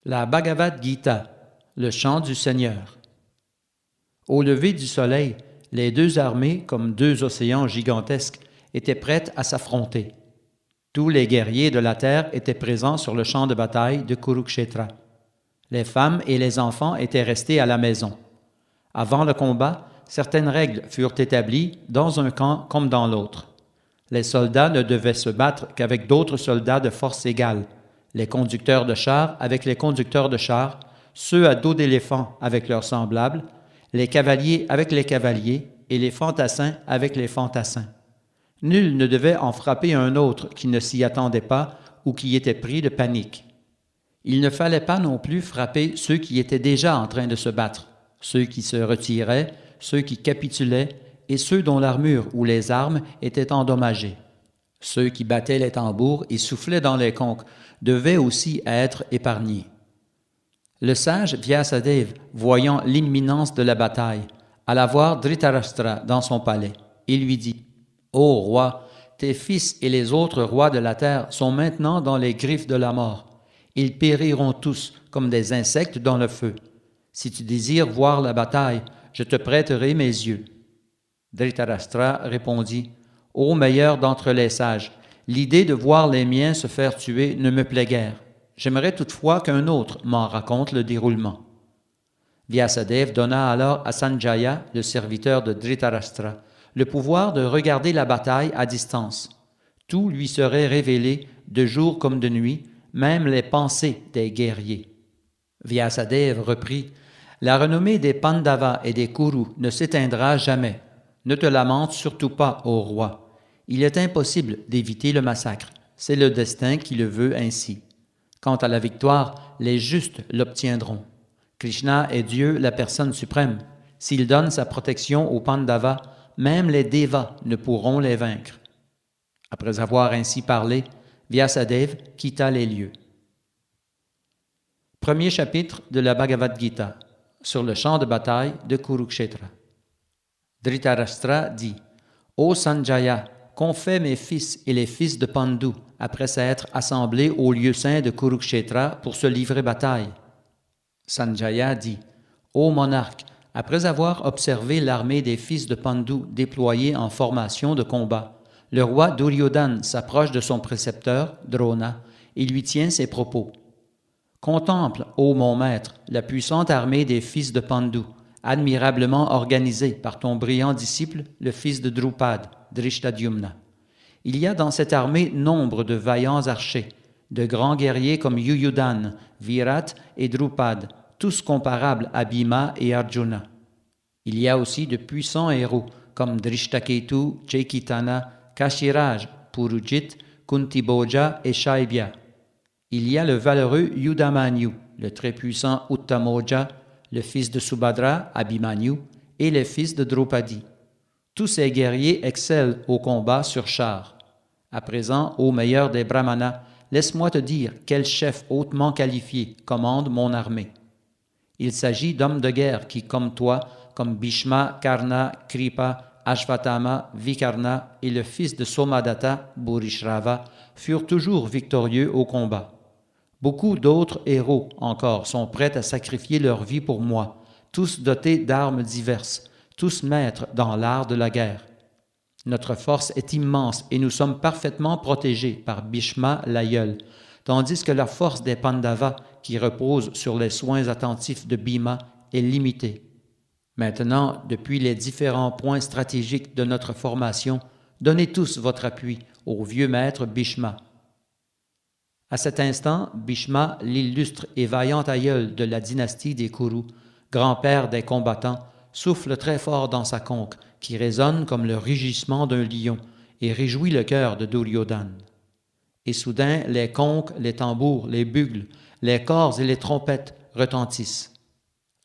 La Bhagavad Gita, le chant du Seigneur. Au lever du soleil, les deux armées, comme deux océans gigantesques, étaient prêtes à s'affronter. Tous les guerriers de la terre étaient présents sur le champ de bataille de Kurukshetra. Les femmes et les enfants étaient restés à la maison. Avant le combat, certaines règles furent établies dans un camp comme dans l'autre. Les soldats ne devaient se battre qu'avec d'autres soldats de force égale, les conducteurs de chars avec les conducteurs de chars, ceux à dos d'éléphant avec leurs semblables, les cavaliers avec les cavaliers et les fantassins avec les fantassins. Nul ne devait en frapper un autre qui ne s'y attendait pas ou qui était pris de panique. Il ne fallait pas non plus frapper ceux qui étaient déjà en train de se battre, ceux qui se retiraient, ceux qui capitulaient et ceux dont l'armure ou les armes étaient endommagées. Ceux qui battaient les tambours et soufflaient dans les conques devaient aussi être épargnés. Le sage Vyasadeva, voyant l'imminence de la bataille, alla voir Dhritarashtra dans son palais et lui dit « Ô roi, tes fils et les autres rois de la terre sont maintenant dans les griffes de la mort. Ils périront tous comme des insectes dans le feu. Si tu désires voir la bataille, je te prêterai mes yeux. » Dhritarashtra répondit « Ô meilleur d'entre les sages, l'idée de voir les miens se faire tuer ne me plaît guère. J'aimerais toutefois qu'un autre m'en raconte le déroulement. » Vyasadeva donna alors à Sanjaya, le serviteur de Dhritarashtra, le pouvoir de regarder la bataille à distance. Tout lui serait révélé, de jour comme de nuit, même les pensées des guerriers. Vyasadeva reprit « La renommée des Pandavas et des Kurus ne s'éteindra jamais. Ne te lamente surtout pas, ô roi. Il est impossible d'éviter le massacre. C'est le destin qui le veut ainsi. Quant à la victoire, les justes l'obtiendront. Krishna est Dieu, la personne suprême. S'il donne sa protection aux Pandavas, même les Devas ne pourront les vaincre. » Après avoir ainsi parlé, Vyasadeva quitta les lieux. Premier chapitre de la Bhagavad Gita, sur le champ de bataille de Kurukshetra. Dhritarashtra dit « Ô Sanjaya, qu'ont fait mes fils et les fils de Pandu après s'être assemblés au lieu saint de Kurukshetra pour se livrer bataille? » Sanjaya dit « Ô monarque, après avoir observé l'armée des fils de Pandu déployée en formation de combat, le roi Duryodhana s'approche de son précepteur, Drona, et lui tient ces propos. « Contemple, ô mon maître, la puissante armée des fils de Pandu, admirablement organisée par ton brillant disciple, le fils de Drupad, Drishtadyumna. Il y a dans cette armée nombre de vaillants archers, de grands guerriers comme Yuyudhan, Virat et Drupad, tous comparables à Bhima et Arjuna. Il y a aussi de puissants héros comme Drishtaketu, Chaitanya, Kashiraj, Purujit, Kuntiboja et Shaibya. Il y a le valeureux Yudamanyu, le très puissant Uttamoja, le fils de Subhadra, Abhimanyu, et les fils de Draupadi. Tous ces guerriers excellent au combat sur char. À présent, ô meilleur des Brahmanas, laisse-moi te dire quel chef hautement qualifié commande mon armée. Il s'agit d'hommes de guerre qui, comme toi, comme Bhishma, Karna, Kripa, Ashvatthama, Vikarna et le fils de Somadatta, Bhurishrava, furent toujours victorieux au combat. Beaucoup d'autres héros encore sont prêts à sacrifier leur vie pour moi, tous dotés d'armes diverses, tous maîtres dans l'art de la guerre. Notre force est immense et nous sommes parfaitement protégés par Bhishma l'aïeul, tandis que la force des Pandavas, qui repose sur les soins attentifs de Bhima, est limitée. Maintenant, depuis les différents points stratégiques de notre formation, donnez tous votre appui au vieux maître Bhishma. » À cet instant, Bhishma, l'illustre et vaillant aïeul de la dynastie des Kurus, grand-père des combattants, souffle très fort dans sa conque, qui résonne comme le rugissement d'un lion et réjouit le cœur de Duryodhana. Et soudain, les conques, les tambours, les bugles, les cors et les trompettes retentissent.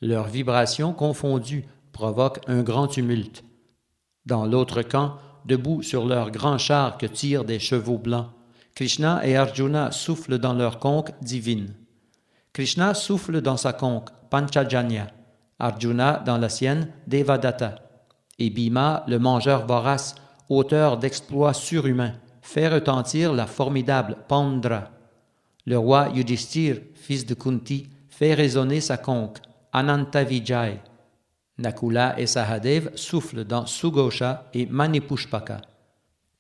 Leurs vibrations confondues provoquent un grand tumulte. Dans l'autre camp, debout sur leurs grands chars que tirent des chevaux blancs, Krishna et Arjuna soufflent dans leur conque divine. Krishna souffle dans sa conque, Panchajanya, Arjuna dans la sienne, Devadatta, et Bhima, le mangeur vorace, auteur d'exploits surhumains, fait retentir la formidable Pandra. Le roi Yudhishthir, fils de Kunti, fait résonner sa conque, Ananta Vijay. Nakula et Sahadev soufflent dans Sugosha et Manipushpaka.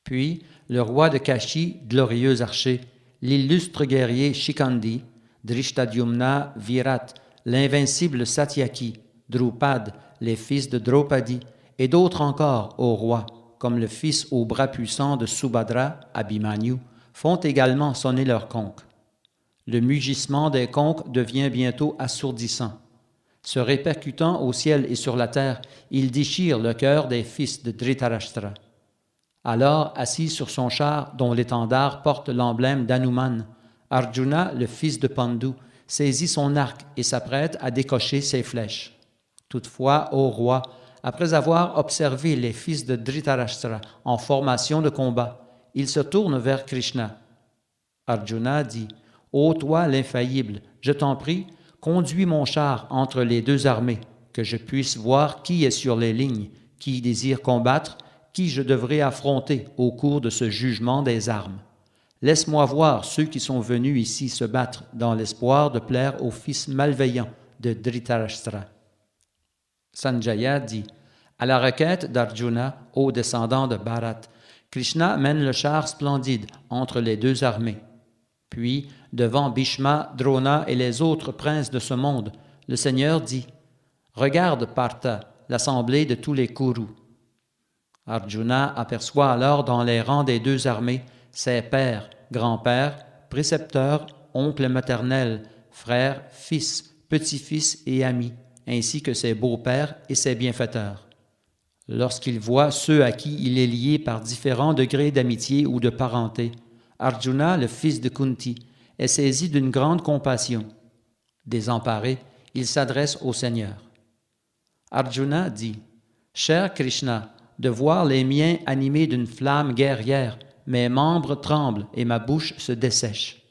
Puis, le roi de Kashi, glorieux archer, l'illustre guerrier Shikandi, Drishtadyumna, Virat, l'invincible Satyaki, Drupad, les fils de Draupadi, et d'autres encore au roi, comme le fils au bras puissant de Subhadra, Abhimanyu, font également sonner leurs conques. Le mugissement des conques devient bientôt assourdissant. Se répercutant au ciel et sur la terre, il déchire le cœur des fils de Dhritarashtra. Alors, assis sur son char, dont l'étendard porte l'emblème d'Hanuman, Arjuna, le fils de Pandu, saisit son arc et s'apprête à décocher ses flèches. Toutefois, ô roi, après avoir observé les fils de Dhritarashtra en formation de combat, il se tourne vers Krishna. Arjuna dit, « Ô toi l'infaillible, je t'en prie, conduis mon char entre les deux armées, que je puisse voir qui est sur les lignes, qui désire combattre, qui je devrais affronter au cours de ce jugement des armes. Laisse-moi voir ceux qui sont venus ici se battre dans l'espoir de plaire au fils malveillant de Dhritarashtra. » Sanjaya dit, « À la requête d'Arjuna, ô descendant de Bharat, Krishna mène le char splendide entre les deux armées. Puis, devant Bhishma, Drona et les autres princes de ce monde, le Seigneur dit, « Regarde, Partha, l'assemblée de tous les Kurus. » Arjuna aperçoit alors dans les rangs des deux armées ses pères, grands-pères, précepteurs, oncles maternels, frères, fils, petits-fils et amis, ainsi que ses beaux-pères et ses bienfaiteurs. Lorsqu'il voit ceux à qui il est lié par différents degrés d'amitié ou de parenté, Arjuna, le fils de Kunti, est saisi d'une grande compassion. Désemparé, il s'adresse au Seigneur. Arjuna dit, « Cher Krishna, de voir les miens animés d'une flamme guerrière, mes membres tremblent et ma bouche se dessèche.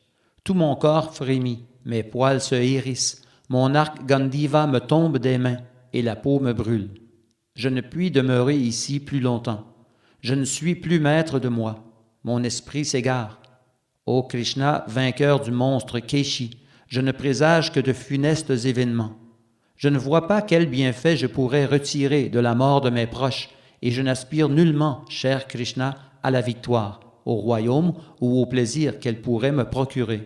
Tout mon corps frémit, mes poils se hérissent, mon arc Gandiva me tombe des mains et la peau me brûle. Je ne puis demeurer ici plus longtemps. Je ne suis plus maître de moi. Mon esprit s'égare. Ô Krishna, vainqueur du monstre Keshi, je ne présage que de funestes événements. Je ne vois pas quel bienfait je pourrais retirer de la mort de mes proches, et je n'aspire nullement, cher Krishna, à la victoire, au royaume ou au plaisir qu'elle pourrait me procurer.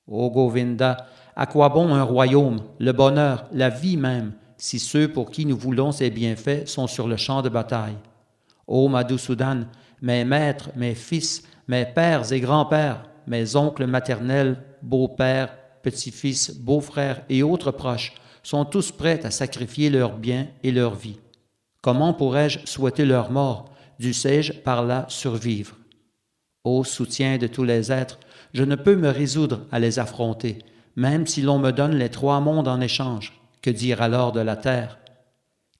Ô Govinda, à quoi bon un royaume, le bonheur, la vie même, si ceux pour qui nous voulons ces bienfaits sont sur le champ de bataille? Ô Madhusudan, mes maîtres, mes fils, mes pères et grands-pères, mes oncles maternels, beaux-pères, petits-fils, beaux-frères et autres proches sont tous prêts à sacrifier leurs biens et leur vie. Comment pourrais-je souhaiter leur mort? Dussé-je par là survivre? Ô soutien de tous les êtres, je ne peux me résoudre à les affronter, même si l'on me donne les 3 mondes en échange. Que dire alors de la terre?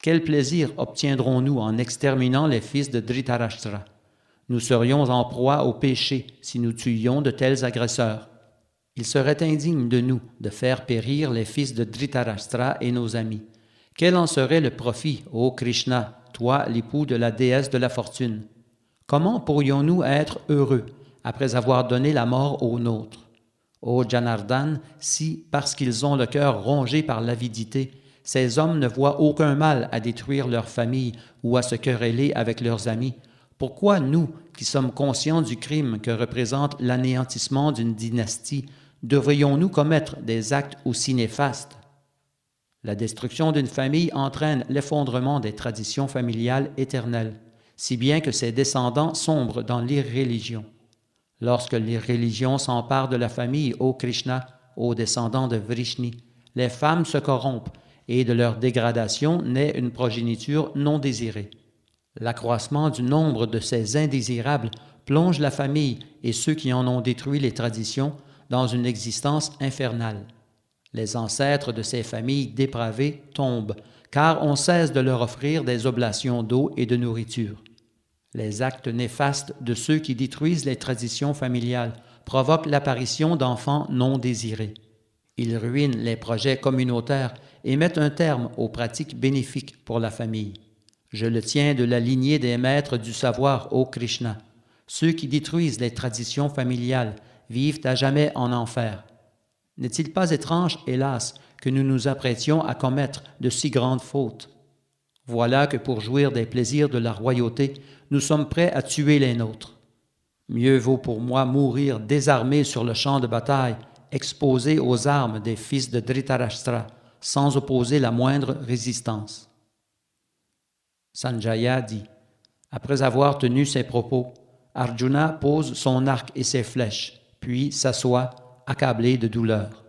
Quel plaisir obtiendrons-nous en exterminant les fils de Dhritarashtra? Nous serions en proie au péché si nous tuions de tels agresseurs. Il serait indigne de nous de faire périr les fils de Dhritarashtra et nos amis. Quel en serait le profit, ô Krishna, toi, l'époux de la déesse de la fortune? Comment pourrions-nous être heureux après avoir donné la mort aux nôtres? Ô Janardhan, si, parce qu'ils ont le cœur rongé par l'avidité, ces hommes ne voient aucun mal à détruire leur famille ou à se quereller avec leurs amis, pourquoi nous, qui sommes conscients du crime que représente l'anéantissement d'une dynastie, devrions-nous commettre des actes aussi néfastes? La destruction d'une famille entraîne l'effondrement des traditions familiales éternelles, si bien que ses descendants sombrent dans l'irréligion. Lorsque l'irréligion s'empare de la famille, ô Krishna, ô descendants de Vrishni, les femmes se corrompent et de leur dégradation naît une progéniture non désirée. L'accroissement du nombre de ces indésirables plonge la famille et ceux qui en ont détruit les traditions dans une existence infernale. Les ancêtres de ces familles dépravées tombent, car on cesse de leur offrir des oblations d'eau et de nourriture. Les actes néfastes de ceux qui détruisent les traditions familiales provoquent l'apparition d'enfants non désirés. Ils ruinent les projets communautaires et mettent un terme aux pratiques bénéfiques pour la famille. Je le tiens de la lignée des maîtres du savoir, ô Krishna. Ceux qui détruisent les traditions familiales vivent à jamais en enfer. N'est-il pas étrange, hélas, que nous nous apprêtions à commettre de si grandes fautes? Voilà que pour jouir des plaisirs de la royauté, nous sommes prêts à tuer les nôtres. Mieux vaut pour moi mourir désarmé sur le champ de bataille, exposé aux armes des fils de Dhritarashtra, sans opposer la moindre résistance. Sanjaya dit, après avoir tenu ses propos, Arjuna pose son arc et ses flèches, puis s'assoit, accablé de douleur.